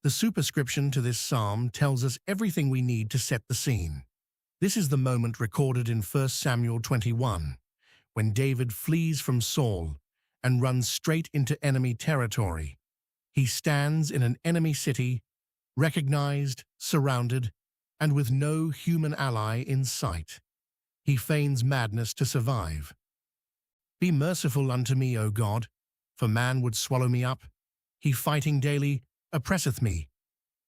The superscription to this psalm tells us everything we need to set the scene. This is the moment recorded in 1 Samuel 21, when David flees from Saul and runs straight into enemy territory. He stands in an enemy city, recognized, surrounded, and with no human ally in sight. He feigns madness to survive. Be merciful unto me, O God, for man would swallow me up. He fighting daily oppresseth me.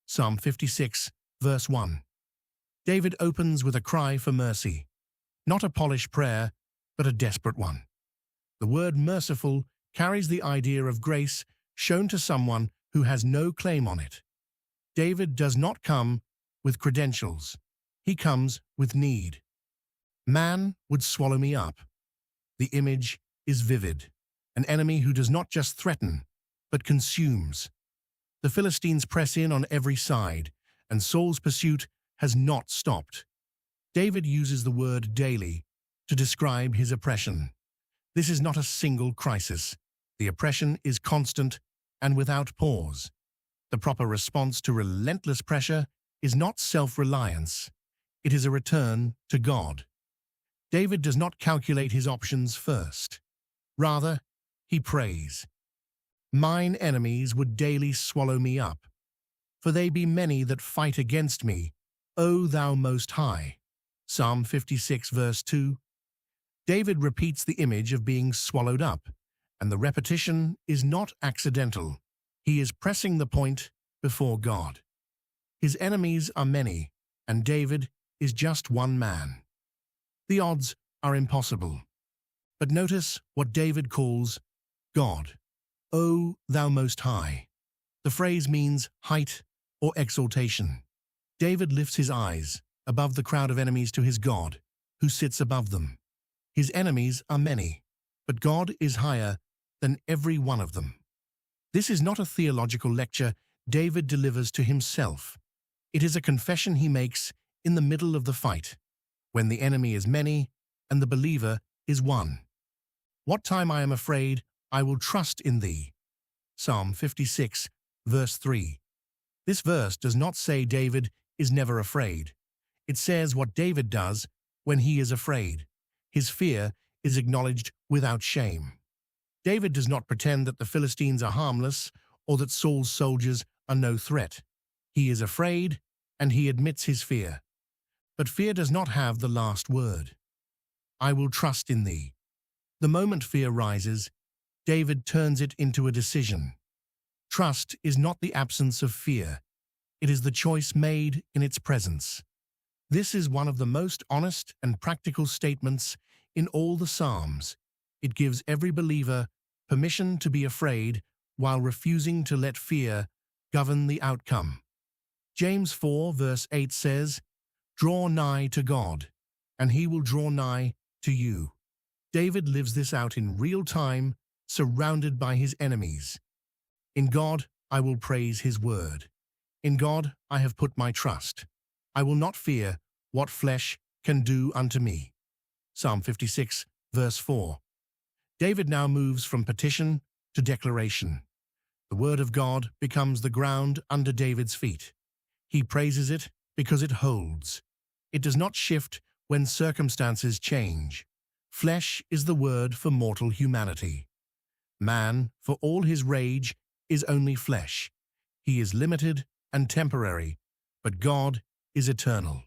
Psalm 56, verse 1. David opens with a cry for mercy, not a polished prayer, but a desperate one. The word merciful carries the idea of grace shown to someone who has no claim on it. David does not come with credentials. He comes with need. Man would swallow me up. The image is vivid. An enemy who does not just threaten, but consumes. The Philistines press in on every side, and Saul's pursuit has not stopped. David uses the word daily to describe his oppression. This is not a single crisis. The oppression is constant and without pause. The proper response to relentless pressure is not self-reliance. It is a return to God. David does not calculate his options first. Rather, he prays. Mine enemies would daily swallow me up, for they be many that fight against me, O thou Most High. Psalm 56, verse 2. David repeats the image of being swallowed up, and the repetition is not accidental. He is pressing the point before God. His enemies are many, and David is just one man. The odds are impossible. But notice what David calls God. O thou Most High. The phrase means height or exaltation. David lifts his eyes above the crowd of enemies to his God, who sits above them. His enemies are many, but God is higher than every one of them. This is not a theological lecture David delivers to himself. It is a confession he makes in the middle of the fight, when the enemy is many and the believer is one. What time I am afraid, I will trust in thee. Psalm 56, verse 3. This verse does not say David is never afraid. It says what David does when he is afraid. His fear is acknowledged without shame. David does not pretend that the Philistines are harmless or that Saul's soldiers are no threat. He is afraid, and he admits his fear. But fear does not have the last word. I will trust in thee. The moment fear rises, David turns it into a decision. Trust is not the absence of fear. It is the choice made in its presence. This is one of the most honest and practical statements in all the Psalms. It gives every believer permission to be afraid while refusing to let fear govern the outcome. James 4, verse 8 says, Draw nigh to God, and he will draw nigh to you. David lives this out in real time, surrounded by his enemies. In God, I will praise his word. In God, I have put my trust. I will not fear what flesh can do unto me. Psalm 56, verse 4. David now moves from petition to declaration. The word of God becomes the ground under David's feet. He praises it because it holds. It does not shift when circumstances change. Flesh is the word for mortal humanity. Man, for all his rage, is only flesh. He is limited and temporary, but God is eternal.